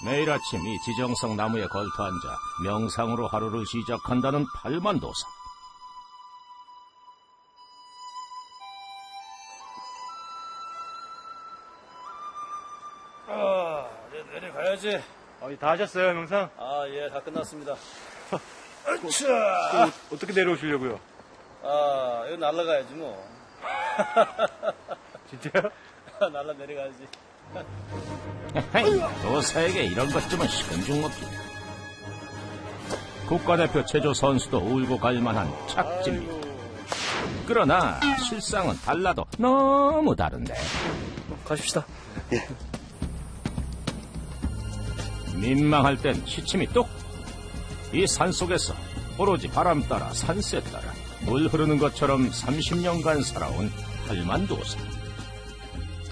매일 아침 이 지정석 나무에 걸터 앉아 명상으로 하루를 시작한다는 팔만도사. 이제 내려가야지. 다 하셨어요, 명상? 예, 다 끝났습니다. 어떻게 내려오시려고요? 이거 날라가야지, 뭐. 진짜요? 날라 내려가야지. 도사에게 이런 것쯤은 식은죽 먹기. 국가대표 체조 선수도 울고 갈만한 착지입니다. 그러나 실상은 달라도 너무 다른데. 가십시다. 민망할 땐 시침이 뚝. 이 산속에서 오로지 바람 따라 산새 따라 물 흐르는 것처럼 30년간 살아온 팔만도사.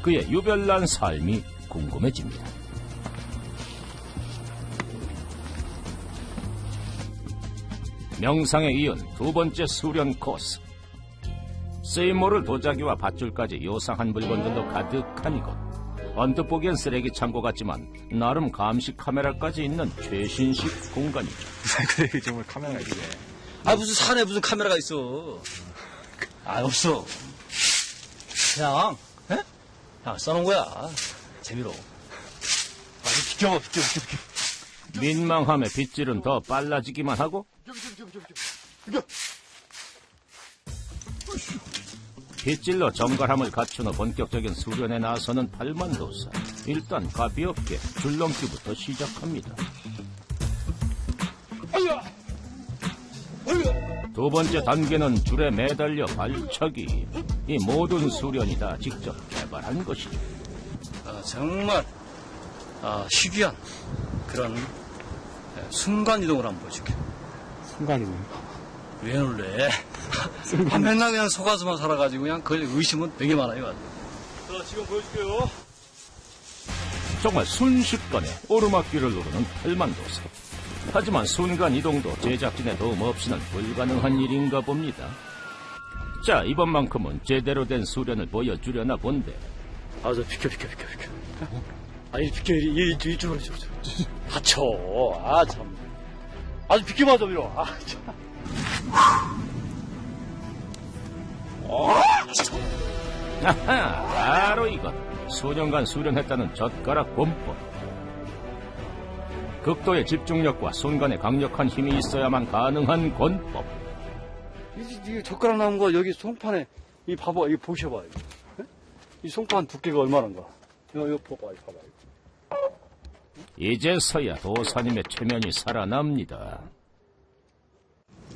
그의 유별난 삶이 궁금해집니다. 명상에 이은 두 번째 수련 코스. 쓰임 모를 도자기와 밧줄까지 요상한 물건들로 가득한 이곳. 언뜻 보기엔 쓰레기 창고 같지만 나름 감시 카메라까지 있는 최신식 공간이죠. 그래, 정말 카메라가 있네. 무슨 산에 무슨 카메라가 있어. 없어. 그냥, 그냥 써놓은 거야. 재미로. 비켜. 민망함에 빗질은 더 빨라지기만 하고 빗질로 정갈함을 갖춘 후 본격적인 수련에 나서는 팔만도사. 일단 가볍게 줄넘기부터 시작합니다. 두 번째 단계는 줄에 매달려 발차기. 이 모든 수련이 다 직접 개발한 것이죠. 정말, 희귀한 그런 순간이동을 한번 보여줄게. 순간이네요. 왜 놀래? 맨날 그냥 속아서만 살아가지고 그냥 그걸 의심은 되게 많아요. 자, 지금 보여줄게요. 정말 순식간에 오르막길을 누르는 팔만도사. 하지만 순간이동도 제작진의 도움 없이는 불가능한 일인가 봅니다. 자, 이번만큼은 제대로 된 수련을 보여주려나 본데. 저 비켜. 비켜, 이쪽으로. 다쳐. 참. 아주 비켜봐, 좀, 이러. 참. 아하, 바로 이것. 수년간 수련했다는 젓가락 권법. 극도의 집중력과 순간의 강력한 힘이 있어야만 가능한 권법. 이 젓가락 나온 거 여기 송판에 이 봐봐, 이거 보셔봐. 이거. 이 송판 두께가 얼마나인가? 이거 봐봐. 이제서야 도사님의 체면이 살아납니다.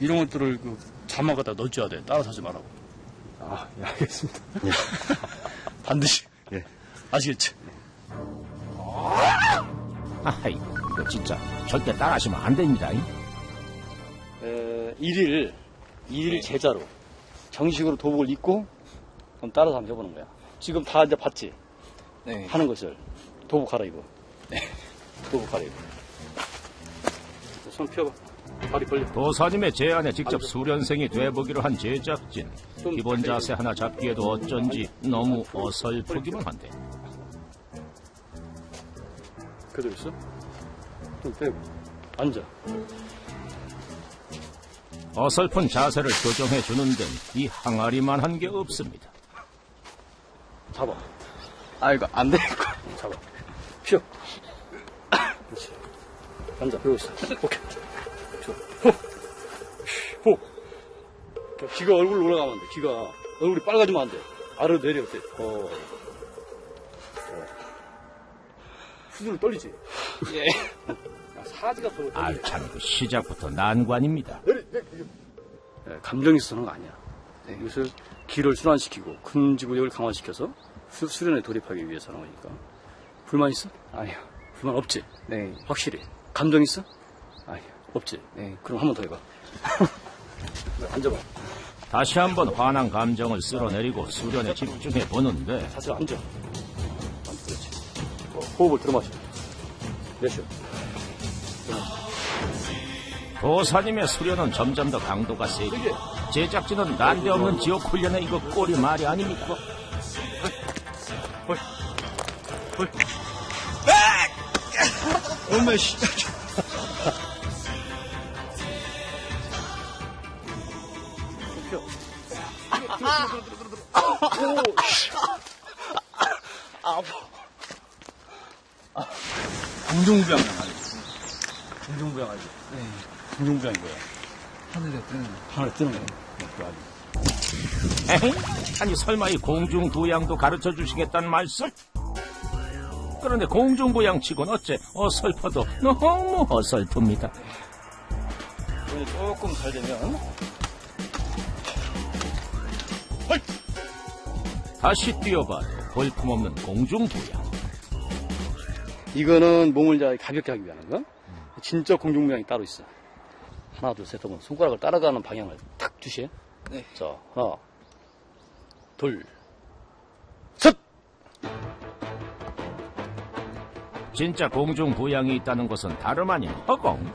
이런 것들을 자막 갖다 넣어줘야 돼. 따라서 하지 말라고. 예, 알겠습니다. 반드시. 아시겠지? 아이, 이거 진짜 절대 따라하시면 안 됩니다. 일일 제자로 정식으로 도복을 입고 그럼 따라서 한번 해보는 거야. 지금 다 이제 봤지? 네. 하는 것을. 도복 갈아입어. 도복 갈아입어. 손 펴봐. 다리 벌려. 도사님의 제안에 직접 수련생이 돼보기로 한 제작진. 기본 자세 하나 잡기에도 어쩐지 너무 어설프기만 한데. 그대로 있어? 좀 빼고. 앉아. 어설픈 자세를 교정해주는 데는 이 항아리만 한 게 없습니다. 잡아. 이거 안 돼. 잡아. 펴. 그렇지. 앉아. 그러고 있어. 오케이. 호. 귀가 얼굴로 올라가면 안 돼. 귀가 얼굴이 빨가지면 안 돼. 아래로 내려. 돼. 후두로 떨리지. 예. 사지가 더 떨려. 참, 그 시작부터 난관입니다. 감정이 있어서는 거 아니야. 이것을 기를 순환시키고 근지구력을 강화시켜서 수련에 돌입하기 위해서 하는 거니까. 불만 있어? 아니요. 불만 없지? 네. 확실히. 감정 있어? 아니요. 없지? 네. 그럼 한 번 더 해봐. 앉아봐. 다시 한번 화난 감정을 쓸어내리고 수련에 집중해 보는데 자세로 앉아. 그렇지. 호흡을 들어마셔. 내쉬어. 도사님의 수련은 점점 더 강도가 세지고 제작진은 난데없는 지옥 훈련에 이거 꼴이 말이 아닙니까? 엄마, 씨. 공중부양 알지? 공중부양 알지? 네. 공중부양이 뭐야? 하늘에 뜨는. 하늘 뜨는 거야. 그거 알지? 에헤이, 아니 설마 이 공중부양도 가르쳐 주시겠다는 말씀? 그런데 공중부양치곤 어째 어설퍼도 너무 어설픕니다. 손이 조금 잘 되면 다시 뛰어봐도 볼품없는 공중부양. 이거는 몸을 이제 가볍게 하기 위한 거. 진짜 공중부양이 따로 있어. 하나, 둘, 셋 하면 손가락을 따라가는 방향을 탁 주시에. 네. 자, 하나, 둘, 셋! 진짜 공중부양이 있다는 것은 다름 아닌 허공.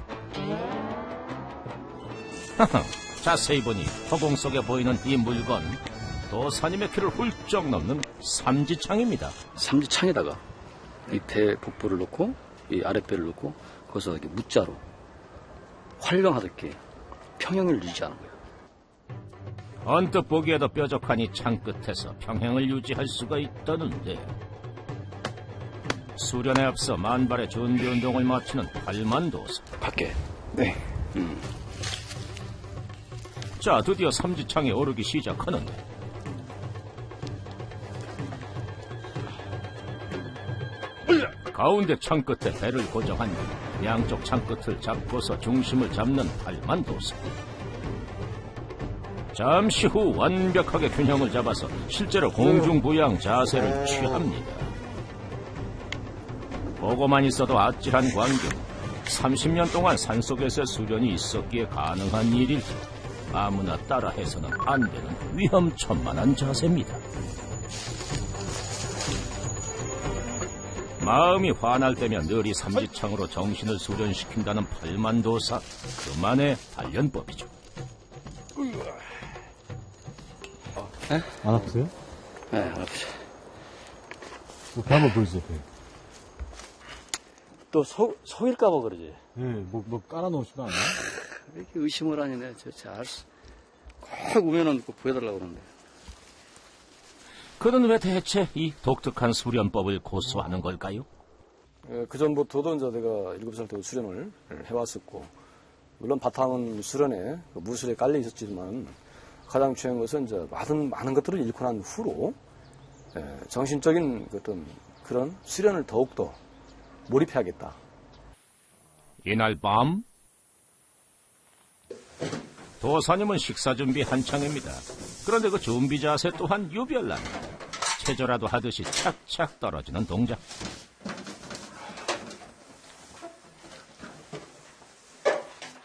자세히 보니 허공 속에 보이는 이 물건, 도사님의 키를 훌쩍 넘는 삼지창입니다. 삼지창에다가 이 배 복부를 놓고 이 아랫배를 놓고 거기서 이렇게 무자로 활강하듯게 평형을 유지하는 거예요. 언뜻 보기에도 뾰족하니 창 끝에서 평행을 유지할 수가 있다는데, 수련에 앞서 만발의 준비 운동을 마치는 팔만도사. 밖에. 네. 자, 드디어 삼지창에 오르기 시작하는데, 가운데 창 끝에 배를 고정한 뒤 양쪽 창 끝을 잡고서 중심을 잡는 팔만도사. 잠시 후 완벽하게 균형을 잡아서 실제로 공중부양 자세를 취합니다. 보고만 있어도 아찔한 광경. 30년 동안 산속에서 수련이 있었기에 가능한 일일 아무나 따라해서는 안 되는 위험천만한 자세입니다. 마음이 화날 때면 늘 이 삼지창으로 정신을 수련시킨다는 팔만도사, 그만의 단련법이죠. 안 아프세요? 네, 아프죠. 배 한번 보여주세요, 배. 또 속일까봐 그러지. 네, 뭐 깔아놓으신 거 아니에요? 왜 이렇게 의심을 하니네. 꼭 오면은 꼭 보여달라고 그러는데. 그는 왜 대체 이 독특한 수련법을 고수하는 걸까요? 그 전부터도 이제 내가 7살 때 수련을 해왔었고, 물론 바탕은 수련에 무술에 깔려 있었지만, 가장 중요한 것은 이제 많은 것들을 잃고 난 후로, 정신적인 어떤 그런 수련을 더욱더 몰입해야겠다. 이날 밤, 도사님은 식사 준비 한창입니다. 그런데 그 준비 자세 또한 유별납니다. 체조라도 하듯이 착착 떨어지는 동작.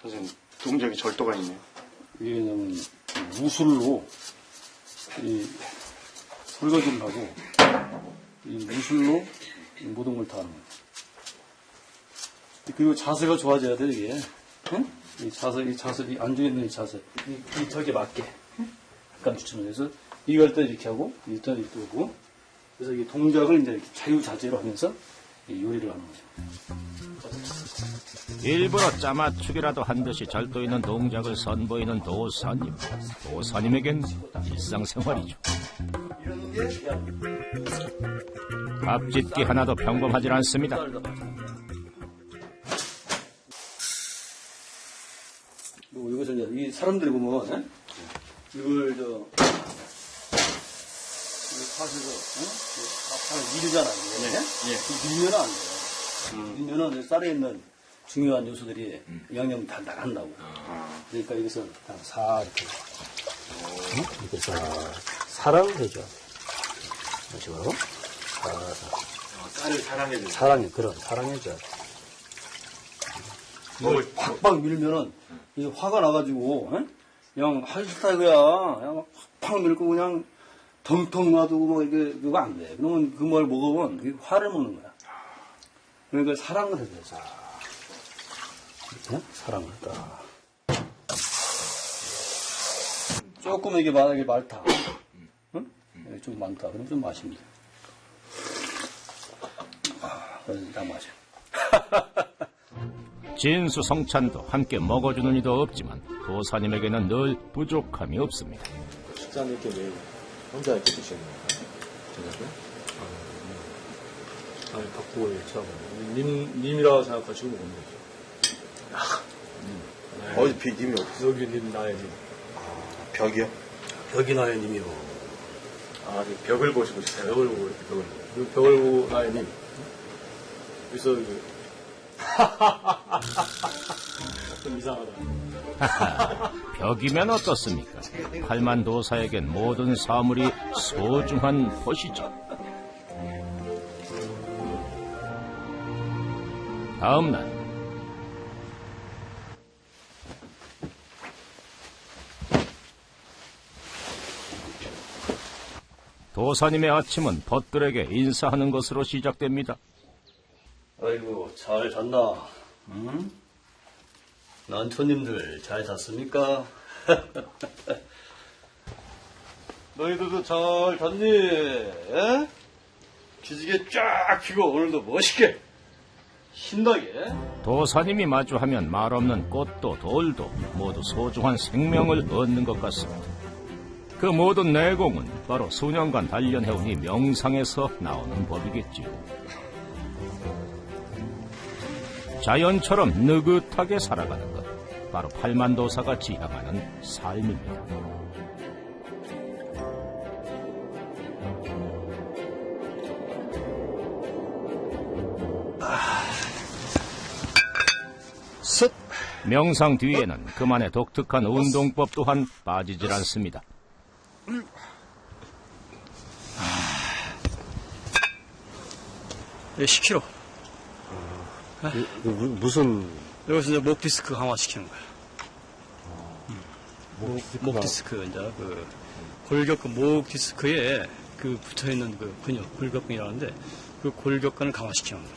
선생님, 동작이 절도가 있네요. 이게 왜냐면 무술로 이 설거지를 하고 이 무술로 이 모든 걸 다 하는 거예요. 그리고 자세가 좋아져야 돼 이게. 응? 이 자세, 이 앉아 있는 이 자세, 이 턱에 맞게 약간 추천을 해서 이거 할 때 이렇게 하고 이럴 때 이렇게 하고 그래서 이 동작을 이제 자유자재로 하면서 이 요리를 하는 거죠. 일부러 짜맞추기라도 한 듯이 절도 있는 동작을 선보이는 도사님. 도사님에겐 일상생활이죠. 앞짓기 하나도 평범하지 않습니다. 그리고 이것을 이제 이 사람들이 보면 이걸 저 팥을 밀잖아. 밀면은 안 돼요. 밀면은 쌀에 있는 중요한 요소들이 영양이 다 나간다고. 그러니까 이것은 다 이렇게 이렇게 사랑해줘. 이런 식으로 쌀을 사랑해줘요. 사랑해줘. 이걸 팍팍 밀면은 이 화가 나가지고 그냥 하기 싫다 이거야. 그냥 팍팍 밀고 그냥 덩텅 놔두고 뭐 이게 그거 안 돼. 그러면 그 뭘 먹으면 화를 먹는 거야. 그러니까 사랑을 해줘야지. 사랑을 딱. 조금 이게 만약에 많다. 응? 좀 많다. 그럼 좀 마십니다. 그래서 딱 마셔. 진수성찬도 함께 먹어주는 이도 없지만 도사님에게는 늘 부족함이 없습니다. 식사는 이렇게 매일 혼자 이렇게 드시는 건가요? 저녁에? 아니, 바꾸고 처음. 님이라고 생각하시고 먹는 거죠. 어디 님이 어디? 여기 님, 나의 님. 벽이요? 벽이 나의 님이요. 아, 벽을 보시고 싶어요. 벽을 보고, 벽을 보고 나의 님. 그래서, 좀 이상하다. 벽이면 어떻습니까? 팔만 도사에겐 모든 사물이 소중한 것이죠. 다음 날 도사님의 아침은 벗들에게 인사하는 것으로 시작됩니다. 아이고, 잘 잤나? 응? 난초님들 잘 잤습니까? 너희들도 잘 잤니? 에? 기지개 쫙 펴고 오늘도 멋있게 신나게. 도사님이 마주하면 말없는 꽃도 돌도 모두 소중한 생명을 얻는 것 같습니다. 그 모든 내공은 바로 수년간 단련해온 이 명상에서 나오는 법이겠지요. 자연처럼 느긋하게 살아가는 것, 바로 팔만도사가 지향하는 삶입니다. 명상 뒤에는 그만의 독특한 운동법 또한 빠지질 않습니다. 예, 10kg. 무슨, 여기서 이제 목 디스크 강화시키는 거야. 목 디스크, 이제 그 골격근 목 디스크에 그 붙어 있는 그 근육, 골격근이라는데 그 골격근을 강화시키는 거죠.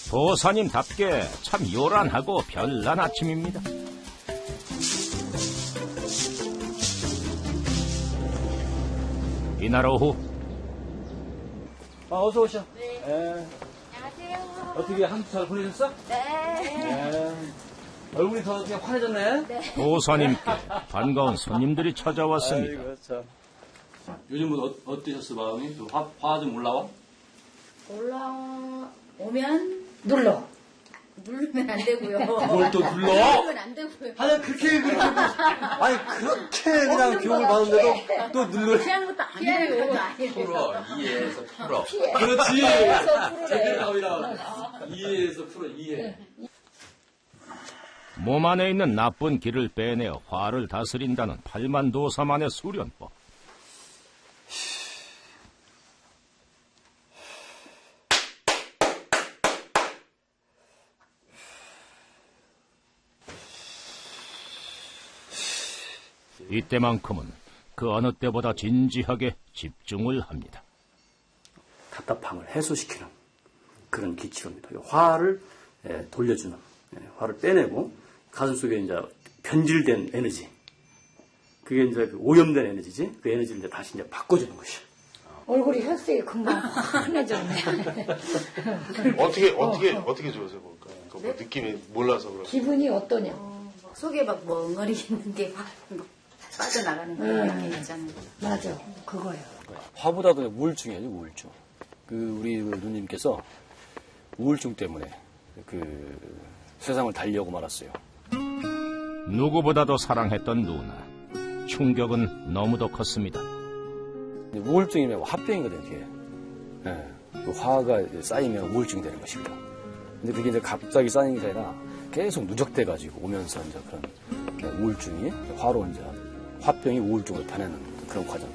도사님답게 참 요란하고 별난 아침입니다. 이날 오후 어서 오셔. 안녕하세요. 어떻게 한주 잘 보내셨어? 네. 얼굴이 더 어떻게 환해졌네? 도사님께 반가운 손님들이 찾아왔습니다. 아이고, 참. 요즘은 어떠셨어, 마음이? 화 좀 올라와? 올라오면 눌러. 누르면 안 되고요. 뭘 또 눌러? 누르면 안 되고요. 아니, 아니, 그렇게 그냥 교육을 받는데도 또 눌러. 피하는 것도 아니에요. 풀어, 이해해서 풀어. 피해. 그렇지. 피해서 제대로 이해해서 풀어, 이해. 몸 안에 있는 나쁜 기를 빼내어 화를 다스린다는 팔만도사만의 수련법. 이때만큼은 그 어느 때보다 진지하게 집중을 합니다. 답답함을 해소시키는 그런 기치입니다. 화를 돌려주는, 화를 빼내고 가슴속에 이제 변질된 에너지, 그게 이제 그 오염된 에너지지, 그 에너지를 이제 다시 이제 바꿔주는 것이야. 얼굴이 혈색이 금방 환해졌네. 어떻게 좋으세요? 그 뭐 느낌이 몰라서 그렇고. 기분이 어떠냐? 속에 막 멍어리 있는 게 막 빠져나가는 거 이렇게 있잖아요. 맞아. 그거예요. 화보다도 우울증이에요, 우울증. 우리 누님께서 우울증 때문에 세상을 달리하고 말았어요. 누구보다도 사랑했던 누나. 충격은 너무도 컸습니다. 우울증이면 화병이거든요, 이게. 그 화가 쌓이면 우울증이 되는 것이고요. 근데 그게 이제 갑자기 쌓이는 게 아니라 계속 누적돼가지고 오면서 이제 그런 우울증이 화로 이제 화병이 우울증을 변하는 그런 과정.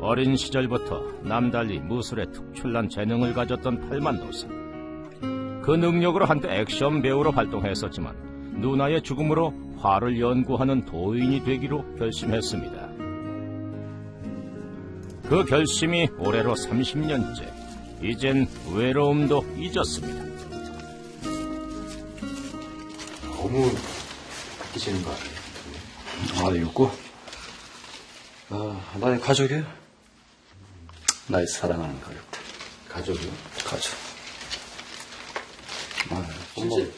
어린 시절부터 남달리 무술에 특출난 재능을 가졌던 팔만도사. 그 능력으로 한때 액션 배우로 활동했었지만 누나의 죽음으로 화를 연구하는 도인이 되기로 결심했습니다. 그 결심이 올해로 30년째. 이젠 외로움도 잊었습니다. 너무 바뀌시는 거 아니에요? 아이고. 나의 가족이에요. 나의 사랑하는 가족들. 가족이요? 가족. 실제?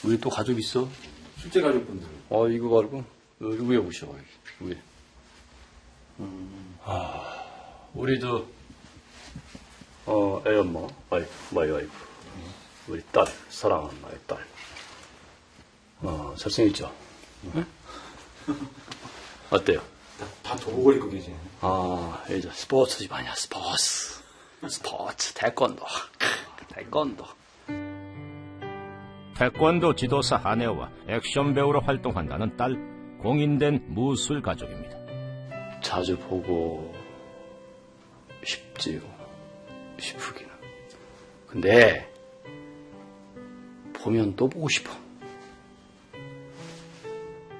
우리 또 가족 있어? 실제 가족분들. 이거 말고 여기 위에 보셔. 여기 위에. 우리 애 엄마, 마이 와이프, 우리 딸, 사랑하는 나의 딸. 잘생겼죠? 응? 어때요? 다 도복을 입고 계시네. 이제 스포츠 집 아니야, 스포츠, 태권도. 태권도 지도사 아내와 액션 배우로 활동한다는 딸, 공인된 무술 가족입니다. 자주 보고 싶지요, 싶으기는. 근데 보면 또 보고 싶어.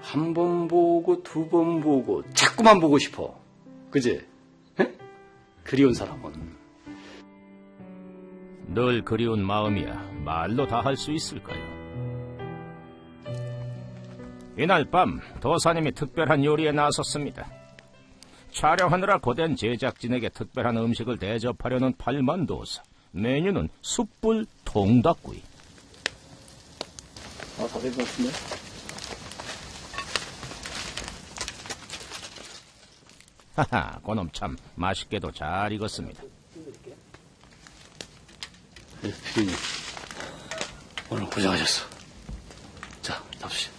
한 번 보고 두 번 보고 자꾸만 보고 싶어. 그지? 에? 그리운 사람은. 늘 그리운 마음이야 말로 다 할 수 있을까요? 이날 밤 도사님이 특별한 요리에 나섰습니다. 촬영하느라 고된 제작진에게 특별한 음식을 대접하려는 팔만도사. 메뉴는 숯불 통닭구이. 다 된 것 같은데? 하하, 그놈 참 맛있게도 잘 익었습니다. 피디님, 오늘 고생하셨어. 자, 잡수시.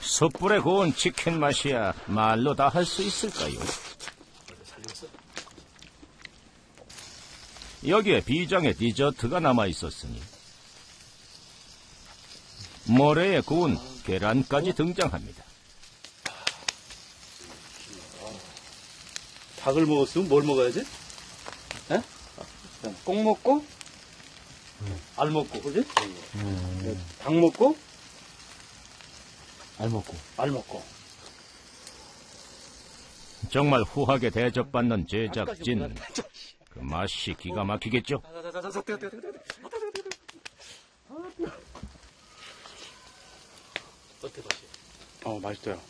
숯불에 구운 치킨 맛이야 말로 다 할 수 있을까요? 여기에 비장의 디저트가 남아있었으니 모래에 구운 계란까지 등장합니다. 닭을 먹었으면 뭘 먹어야지? 에? 꼭 먹고, 알 먹고, 그지? 닭 먹고, 알 먹고. 정말 후하게 대접받는 제작진. 그 맛이 기가 막히겠죠? 맛있어요.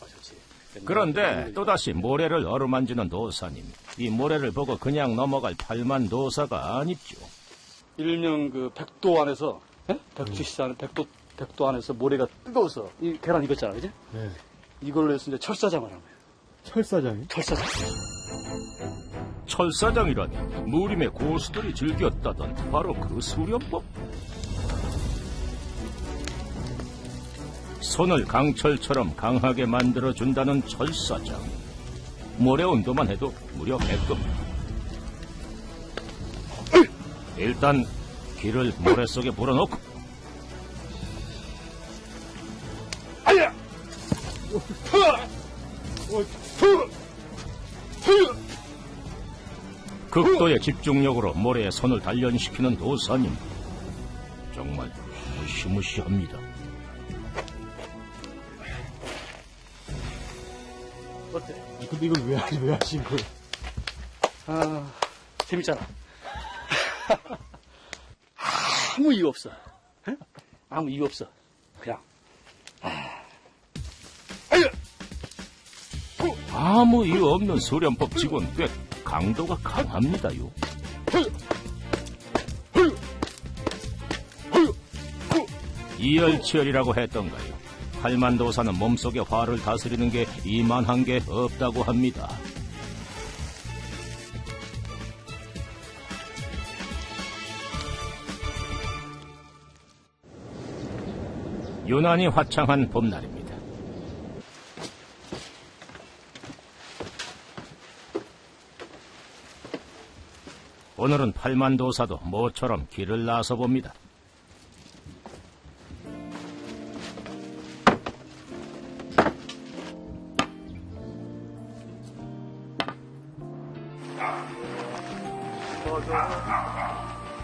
그런데 또다시 모래를 어루만지는 도사님. 이 모래를 보고 그냥 넘어갈 팔만도사가 아니죠. 일명 그 백도 안에서, 백두시 안에 백도 안에서 모래가 뜨거워서 이 계란 익었잖아, 그지? 네. 이걸로 해서 이제 철사장을 한 거예요. 철사장이? 철사장. 철사장이라니 무림의 고수들이 즐겼다던 바로 그 수련법. 손을 강철처럼 강하게 만들어준다는 철사장. 모래 온도만 해도 무려 100도. 일단 기를 모래 속에 불어넣고 극도의 집중력으로 모래에 손을 단련시키는 도사님. 정말 무시무시합니다. 어때? 근데 이걸 왜 하신 거예요? 재밌잖아. 아무 이유 없어. 에? 아무 이유 없어. 그냥. 아무 이유 없는 수련법 치곤 꽤 강도가 강합니다요. 이열치열이라고 했던가요. 팔만도사는 몸속의 화를 다스리는 게 이만한 게 없다고 합니다. 유난히 화창한 봄날입니다. 오늘은 팔만도사도 모처럼 길을 나서 봅니다.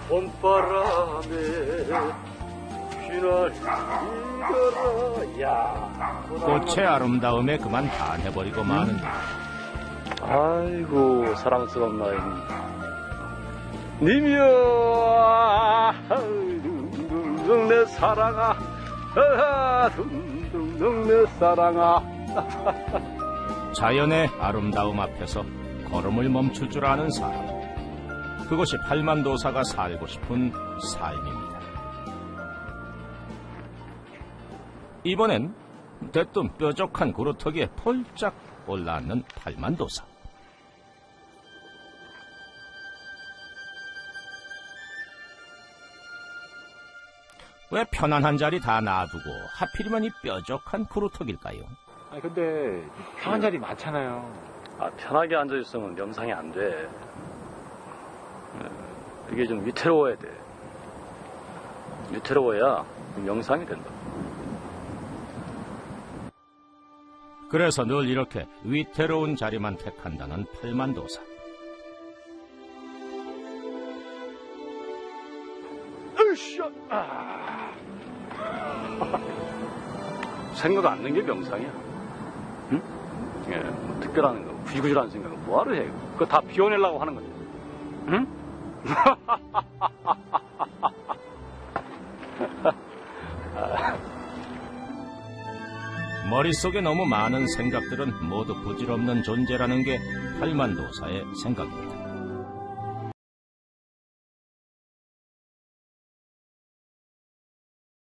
봄바람에 휘날리더라. 야, 꽃의 아름다움에 그만 반해버리고 마는 일. 아이고 사랑스러운 나이님. 님이여, 둥둥둥 내 사랑아, 둥둥둥 내 사랑아. 자연의 아름다움 앞에서 걸음을 멈출 줄 아는 사람. 그것이 팔만도사가 살고 싶은 삶입니다. 이번엔 대뜸 뾰족한 구루터기에 폴짝 올라앉는 팔만도사. 왜 편안한 자리 다 놔두고 하필이면 이 뾰족한 구루터기일까요? 아니 근데 편한 자리 많잖아요. 편하게 앉아있으면 명상이 안 돼. 이게 좀 위태로워야 돼. 위태로워야 명상이 된다. 그래서 늘 이렇게 위태로운 자리만 택한다는 팔만도사. 생각 안 는 게 명상이야. 응? 예, 뭐 특별한 거, 구질구질한 생각은 뭐하러 해? 그거 다 비워내려고 하는 건데. 응? 머릿속에 너무 많은 생각들은 모두 부질없는 존재라는 게 팔만도사의 생각입니다.